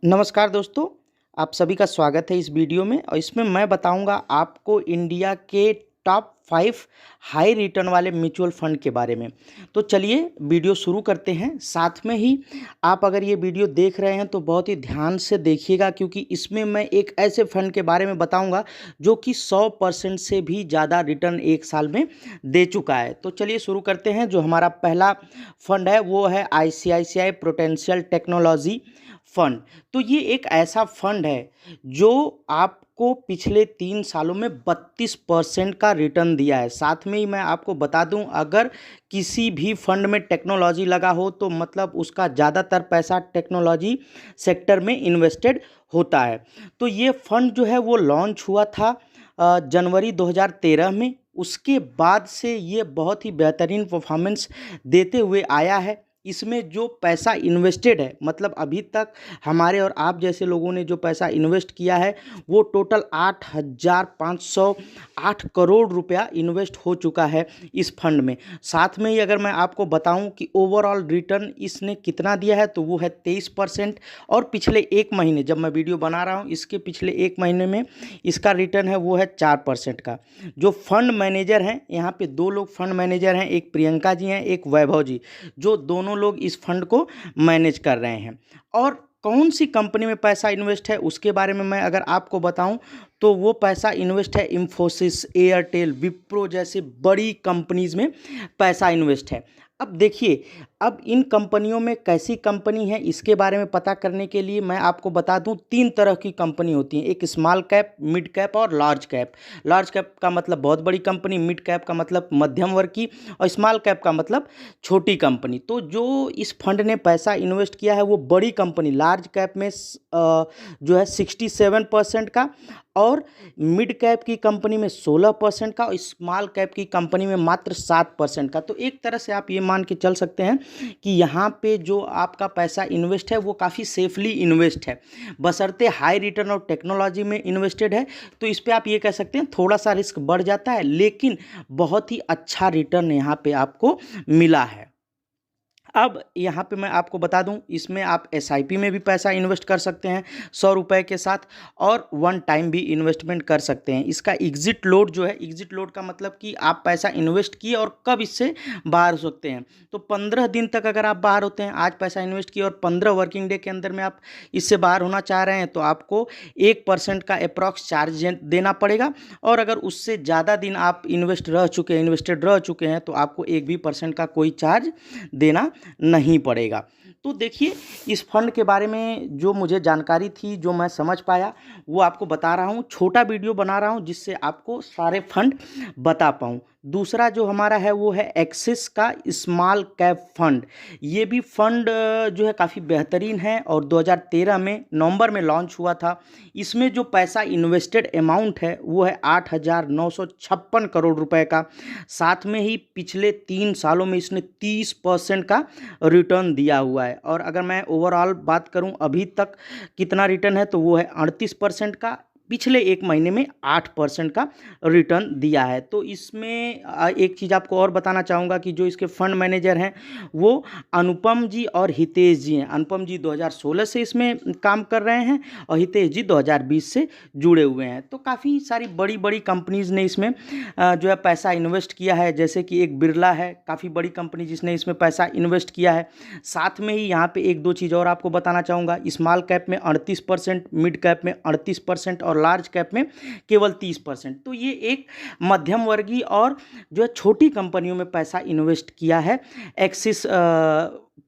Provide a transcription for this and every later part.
नमस्कार दोस्तों, आप सभी का स्वागत है इस वीडियो में और इसमें मैं बताऊंगा आपको इंडिया के टॉप 5 हाई रिटर्न वाले म्यूचुअल फंड के बारे में। तो चलिए वीडियो शुरू करते हैं। साथ में ही आप अगर ये वीडियो देख रहे हैं तो बहुत ही ध्यान से देखिएगा, क्योंकि इसमें मैं एक ऐसे फंड के बारे में बताऊंगा जो कि 100% से भी ज़्यादा रिटर्न एक साल में दे चुका है। तो चलिए शुरू करते हैं। जो हमारा पहला फंड है वो है ICICI प्रूडेंशियल टेक्नोलॉजी फंड। तो ये एक ऐसा फंड है जो आपको पिछले 3 सालों में 32% का रिटर्न दिया है। साथ में ही मैं आपको बता दूं, अगर किसी भी फंड में टेक्नोलॉजी लगा हो तो मतलब उसका ज़्यादातर पैसा टेक्नोलॉजी सेक्टर में इन्वेस्टेड होता है। तो ये फंड जो है वो लॉन्च हुआ था जनवरी 2013 में। उसके बाद से ये बहुत ही बेहतरीन परफॉर्मेंस देते हुए आया है। इसमें जो पैसा इन्वेस्टेड है, मतलब अभी तक हमारे और आप जैसे लोगों ने जो पैसा इन्वेस्ट किया है वो टोटल 8,508 करोड़ रुपया इन्वेस्ट हो चुका है इस फंड में। साथ में ही अगर मैं आपको बताऊं कि ओवरऑल रिटर्न इसने कितना दिया है तो वो है 23%। और पिछले एक महीने, जब मैं वीडियो बना रहा हूं इसके पिछले एक महीने में इसका रिटर्न है वो है 4% का। जो फंड मैनेजर हैं, यहाँ पे दो लोग फंड मैनेजर हैं, एक प्रियंका जी हैं, एक वैभव जी, जो दोनों लोग इस फंड को मैनेज कर रहे हैं। और कौन सी कंपनी में पैसा इन्वेस्ट है उसके बारे में मैं अगर आपको बताऊं तो वो पैसा इन्वेस्ट है इंफोसिस, एयरटेल, विप्रो जैसे बड़ी कंपनीज में पैसा इन्वेस्ट है। अब देखिए, अब इन कंपनियों में कैसी कंपनी है इसके बारे में पता करने के लिए मैं आपको बता दूं, 3 तरह की कंपनी होती हैं। एक स्मॉल कैप, मिड कैप और लार्ज कैप। लार्ज कैप का मतलब बहुत बड़ी कंपनी, मिड कैप का मतलब मध्यम वर्ग की, और स्मॉल कैप का मतलब छोटी कंपनी। तो जो इस फंड ने पैसा इन्वेस्ट किया है वो बड़ी कंपनी लार्ज कैप में जो है 67% का, और मिड कैप की कंपनी में 16% का, और स्मॉल कैप की कंपनी में मात्र 7% का। तो एक तरह से आप ये मान के चल सकते हैं कि यहाँ पे जो आपका पैसा इन्वेस्ट है वो काफ़ी सेफली इन्वेस्ट है, बशर्ते हाई रिटर्न और टेक्नोलॉजी में इन्वेस्टेड है। तो इस पर आप ये कह सकते हैं थोड़ा सा रिस्क बढ़ जाता है, लेकिन बहुत ही अच्छा रिटर्न यहाँ पे आपको मिला है। अब यहाँ पे मैं आपको बता दूं, इसमें आप SIP में भी पैसा इन्वेस्ट कर सकते हैं 100 रुपये के साथ, और वन टाइम भी इन्वेस्टमेंट कर सकते हैं। इसका एग्जिट लोड जो है, एग्जिट लोड का मतलब कि आप पैसा इन्वेस्ट किए और कब इससे बाहर हो सकते हैं। तो 15 दिन तक अगर आप बाहर होते हैं, आज पैसा इन्वेस्ट किए और 15 वर्किंग डे के अंदर में आप इससे बाहर होना चाह रहे हैं तो आपको 1% का अप्रॉक्स चार्ज देना पड़ेगा। और अगर उससे ज़्यादा दिन आप इन्वेस्टेड रह चुके हैं तो आपको 1% का कोई चार्ज देना नहीं पड़ेगा। तो देखिए, इस फंड के बारे में जो मुझे जानकारी थी, जो मैं समझ पाया, वो आपको बता रहा हूँ। छोटा वीडियो बना रहा हूँ जिससे आपको सारे फंड बता पाऊँ। दूसरा जो हमारा है वो है एक्सिस का स्मॉल कैप फंड। ये भी फंड जो है काफ़ी बेहतरीन है और 2013 में नवंबर में लॉन्च हुआ था। इसमें जो पैसा इन्वेस्टेड अमाउंट है वो है 8,956 करोड़ रुपए का। साथ में ही पिछले 3 सालों में इसने 30% का रिटर्न दिया हुआ है। और अगर मैं ओवरऑल बात करूं अभी तक कितना रिटर्न है तो वो है 38% का। पिछले एक महीने में 8% का रिटर्न दिया है। तो इसमें एक चीज़ आपको और बताना चाहूँगा कि जो इसके फंड मैनेजर हैं वो अनुपम जी और हितेश जी हैं। अनुपम जी 2016 से इसमें काम कर रहे हैं और हितेश जी 2020 से जुड़े हुए हैं। तो काफ़ी सारी बड़ी बड़ी कंपनीज़ ने इसमें जो है पैसा इन्वेस्ट किया है, जैसे कि एक बिरला है, काफ़ी बड़ी कंपनी जिसने इसमें पैसा इन्वेस्ट किया है। साथ में ही यहाँ पे एक दो चीज़ और आपको बताना चाहूँगा, स्मॉल कैप में 38%, मिड कैप में 38% और लार्ज कैप में केवल 30%। तो ये एक मध्यम वर्गीय और जो है छोटी कंपनियों में पैसा इन्वेस्ट किया है एक्सिस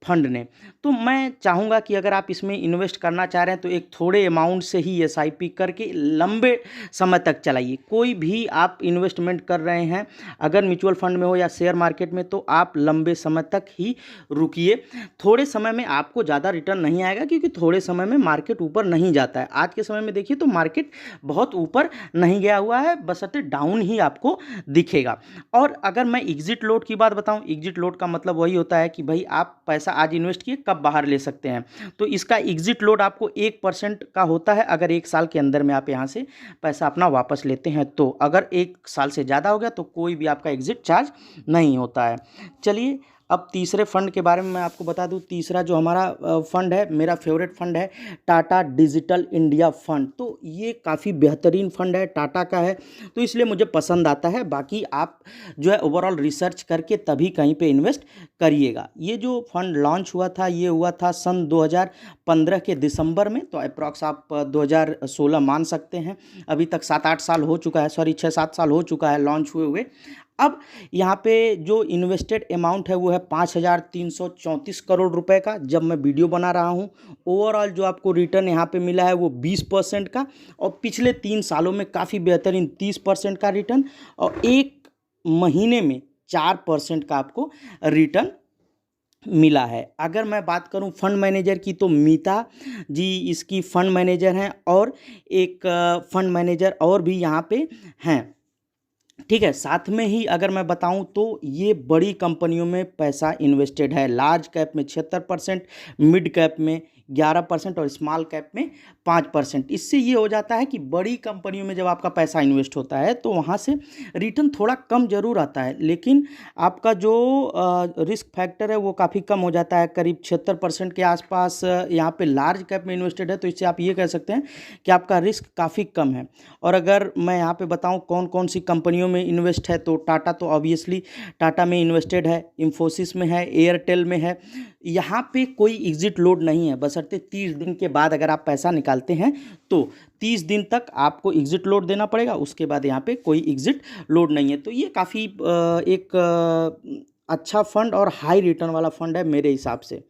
फंड ने। तो मैं चाहूँगा कि अगर आप इसमें इन्वेस्ट करना चाह रहे हैं तो एक थोड़े अमाउंट से ही SIP करके लंबे समय तक चलाइए। कोई भी आप इन्वेस्टमेंट कर रहे हैं, अगर म्यूचुअल फंड में हो या शेयर मार्केट में, तो आप लंबे समय तक ही रुकिए। थोड़े समय में आपको ज़्यादा रिटर्न नहीं आएगा, क्योंकि थोड़े समय में मार्केट ऊपर नहीं जाता है। आज के समय में देखिए तो मार्केट बहुत ऊपर नहीं गया हुआ है, बशर्ते डाउन ही आपको दिखेगा। और अगर मैं एग्जिट लोड की बात बताऊं, एग्जिट लोड का मतलब वही होता है कि भाई आप पैसा आज इन्वेस्ट किए, कब बाहर ले सकते हैं। तो इसका एग्जिट लोड आपको 1% का होता है अगर 1 साल के अंदर में आप यहाँ से पैसा अपना वापस लेते हैं। तो अगर 1 साल से ज़्यादा हो गया तो कोई भी आपका एग्जिट चार्ज नहीं होता है। चलिए अब तीसरे फंड के बारे में मैं आपको बता दूं, तीसरा जो हमारा फंड है, मेरा फेवरेट फंड है टाटा डिजिटल इंडिया फंड। तो ये काफ़ी बेहतरीन फंड है, टाटा का है, तो इसलिए मुझे पसंद आता है। बाकी आप जो है ओवरऑल रिसर्च करके तभी कहीं पे इन्वेस्ट करिएगा। ये जो फंड लॉन्च हुआ था, ये हुआ था सन 2015 के दिसंबर में, तो अप्रॉक्स आप 2016 मान सकते हैं। अभी तक 7-8 साल हो चुका है, सॉरी 6-7 साल हो चुका है लॉन्च हुए। अब यहाँ पे जो इन्वेस्टेड अमाउंट है वो है 5,334 करोड़ रुपए का, जब मैं वीडियो बना रहा हूँ। ओवरऑल जो आपको रिटर्न यहाँ पे मिला है वो 20% का, और पिछले 3 सालों में काफ़ी बेहतरीन 30% का रिटर्न, और एक महीने में 4% का आपको रिटर्न मिला है। अगर मैं बात करूं फंड मैनेजर की, तो मीता जी इसकी फंड मैनेजर हैं, और एक फंड मैनेजर और भी यहाँ पे हैं, ठीक है। साथ में ही अगर मैं बताऊं तो ये बड़ी कंपनियों में पैसा इन्वेस्टेड है। लार्ज कैप में 76%, मिड कैप में 11% और स्मॉल कैप में 5%। इससे ये हो जाता है कि बड़ी कंपनियों में जब आपका पैसा इन्वेस्ट होता है तो वहाँ से रिटर्न थोड़ा कम जरूर आता है, लेकिन आपका जो रिस्क फैक्टर है वो काफ़ी कम हो जाता है, करीब 76% के आसपास यहाँ पे लार्ज कैप में इन्वेस्टेड है। तो इससे आप ये कह सकते हैं कि आपका रिस्क काफ़ी कम है। और अगर मैं यहाँ पे बताऊँ कौन कौन सी कंपनियों में इन्वेस्ट है, तो टाटा तो ऑब्वियसली टाटा में इन्वेस्टेड है, इन्फोसिस में है, एयरटेल में है। यहाँ पे कोई एग्जिट लोड नहीं है, बशर्ते 30 दिन के बाद अगर आप पैसा निकालते हैं तो 30 दिन तक आपको एग्जिट लोड देना पड़ेगा, उसके बाद यहाँ पे कोई एग्जिट लोड नहीं है। तो ये काफ़ी एक अच्छा फंड और हाई रिटर्न वाला फंड है मेरे हिसाब से।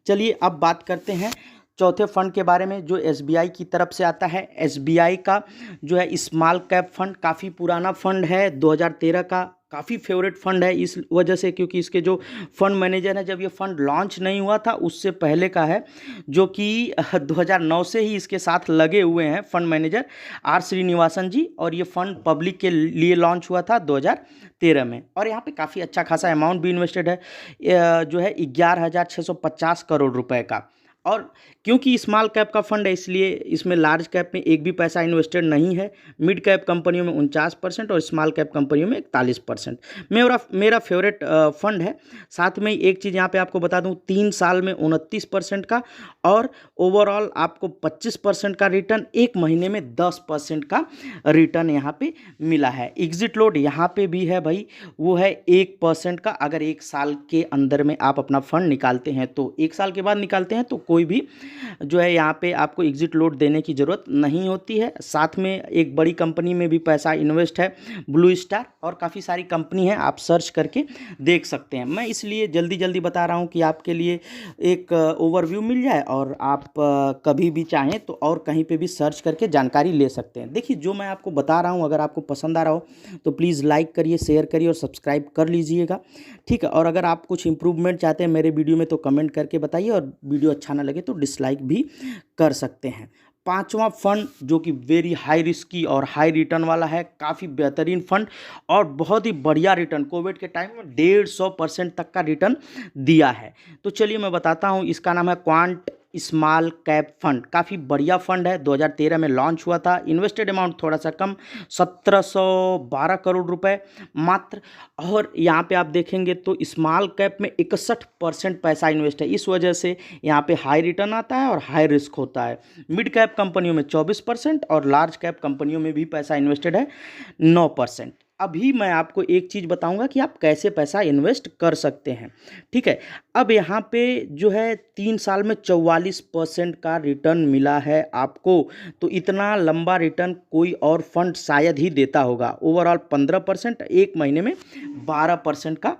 चलिए अब बात करते हैं चौथे फंड के बारे में, जो एसबीआई की तरफ से आता है। एसबीआई का जो है स्मॉल कैप फंड, काफ़ी पुराना फंड है, 2013 का, काफ़ी फेवरेट फंड है इस वजह से क्योंकि इसके जो फंड मैनेजर है, जब ये फंड लॉन्च नहीं हुआ था उससे पहले का है, जो कि 2009 से ही इसके साथ लगे हुए हैं फंड मैनेजर आर श्रीनिवासन जी। और ये फंड पब्लिक के लिए लॉन्च हुआ था 2013 में, और यहाँ पे काफ़ी अच्छा खासा अमाउंट भी इन्वेस्टेड है, जो है 11,650 करोड़ रुपए का। और क्योंकि स्मॉल कैप का फंड है इसलिए इसमें लार्ज कैप में एक भी पैसा इन्वेस्टेड नहीं है। मिड कैप कंपनियों में 49% और स्मॉल कैप कंपनियों में 41%। मेरा फेवरेट फंड है। साथ में एक चीज़ यहाँ पे आपको बता दूँ, 3 साल में 29% का, और ओवरऑल आपको 25% का रिटर्न, एक महीने में 10% का रिटर्न यहाँ पे मिला है। एग्जिट लोड यहाँ पे भी है भाई, वो है 1% का। अगर 1 साल के अंदर में आप अपना फंड निकालते हैं, तो 1 साल के बाद निकालते हैं तो कोई भी जो है यहाँ पे आपको एग्जिट लोड देने की ज़रूरत नहीं होती है। साथ में एक बड़ी कंपनी में भी पैसा इन्वेस्ट है, ब्लू स्टार, और काफ़ी सारी कंपनी है, आप सर्च करके देख सकते हैं। मैं इसलिए जल्दी जल्दी बता रहा हूँ कि आपके लिए एक ओवरव्यू मिल जाए, और आप कभी भी चाहें तो और कहीं पे भी सर्च करके जानकारी ले सकते हैं। देखिए जो मैं आपको बता रहा हूँ, अगर आपको पसंद आ रहा हो तो प्लीज़ लाइक करिए, शेयर करिए और सब्सक्राइब कर लीजिएगा, ठीक है। और अगर आप कुछ इंप्रूवमेंट चाहते हैं मेरे वीडियो में तो कमेंट करके बताइए, और वीडियो अच्छा ना लगे तो डिसलाइक भी कर सकते हैं। पांचवा फंड जो कि वेरी हाई रिस्की और हाई रिटर्न वाला है, काफ़ी बेहतरीन फंड और बहुत ही बढ़िया रिटर्न, कोविड के टाइम में 150% तक का रिटर्न दिया है। तो चलिए मैं बताता हूँ, इसका नाम है क्वांट स्मॉल कैप फंड। काफ़ी बढ़िया फंड है, 2013 में लॉन्च हुआ था। इन्वेस्टेड अमाउंट थोड़ा सा कम, 1712 करोड़ रुपए मात्र। और यहाँ पे आप देखेंगे तो स्मॉल कैप में 61% पैसा इन्वेस्ट है, इस वजह से यहाँ पे हाई रिटर्न आता है और हाई रिस्क होता है। मिड कैप कंपनियों में 24% और लार्ज कैप कंपनियों में भी पैसा इन्वेस्टेड है 9%। अभी मैं आपको एक चीज़ बताऊंगा कि आप कैसे पैसा इन्वेस्ट कर सकते हैं, ठीक है। अब यहाँ पे जो है 3 साल में 44% का रिटर्न मिला है आपको, तो इतना लंबा रिटर्न कोई और फंड शायद ही देता होगा। ओवरऑल 15%, एक महीने में 12% का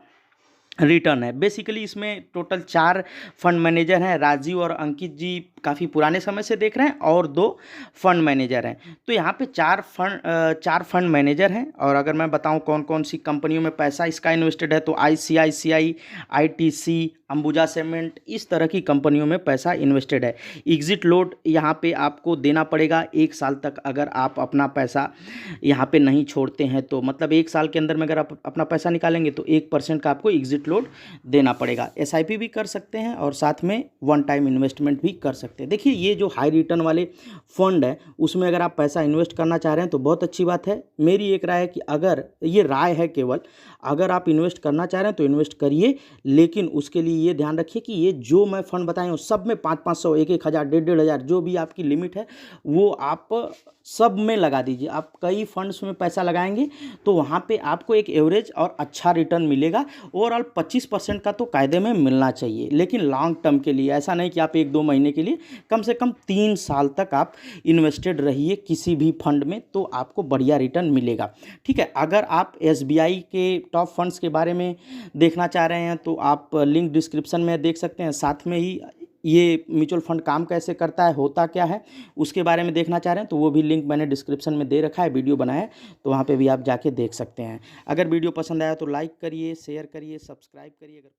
रिटर्न है। बेसिकली इसमें टोटल 4 फंड मैनेजर हैं, राजीव और अंकित जी काफ़ी पुराने समय से देख रहे हैं, और 2 फंड मैनेजर हैं। तो यहाँ पे 4 फंड मैनेजर हैं। और अगर मैं बताऊँ कौन कौन सी कंपनियों में पैसा इसका इन्वेस्टेड है, तो ICICI, ITC, अंबुजा सीमेंट, इस तरह की कंपनियों में पैसा इन्वेस्टेड है। एग्जिट लोड यहाँ पे आपको देना पड़ेगा 1 साल तक, अगर आप अपना पैसा यहाँ पे नहीं छोड़ते हैं तो, मतलब 1 साल के अंदर में अगर आप अपना पैसा निकालेंगे तो 1% का आपको एग्जिट लोड देना पड़ेगा। SIP भी कर सकते हैं और साथ में वन टाइम इन्वेस्टमेंट भी कर सकते हैं। सकते हैं। देखिए ये जो हाई रिटर्न वाले फंड है उसमें अगर आप पैसा इन्वेस्ट करना चाह रहे हैं तो बहुत अच्छी बात है। मेरी एक राय है कि अगर ये राय है केवल, अगर आप इन्वेस्ट करना चाह रहे हैं तो इन्वेस्ट करिए, लेकिन उसके लिए ये ध्यान रखिए कि ये जो मैं फंड बताए हूँ सब में 500-500, 1-1 हज़ार, 1,500 हज़ार जो भी आपकी लिमिट है वो आप सब में लगा दीजिए। आप कई फंड्स में पैसा लगाएंगे तो वहाँ पे आपको एक एवरेज और अच्छा रिटर्न मिलेगा। ओवरऑल 25% का तो कायदे में मिलना चाहिए, लेकिन लॉन्ग टर्म के लिए ऐसा नहीं कि आप 1-2 महीने के लिए, कम से कम 3 साल तक आप इन्वेस्टेड रहिए किसी भी फंड में तो आपको बढ़िया रिटर्न मिलेगा। ठीक है, अगर आप एसबीआई के टॉप फंड्स के बारे में देखना चाह रहे हैं तो आप लिंक डिस्क्रिप्शन में देख सकते हैं। साथ में ही ये म्यूचुअल फंड काम कैसे करता है, होता क्या है, उसके बारे में देखना चाह रहे हैं तो वो भी लिंक मैंने डिस्क्रिप्शन में दे रखा है, वीडियो बनाया है तो वहाँ पे भी आप जाके देख सकते हैं। अगर वीडियो पसंद आया तो लाइक करिए, शेयर करिए, सब्सक्राइब करिए। अगर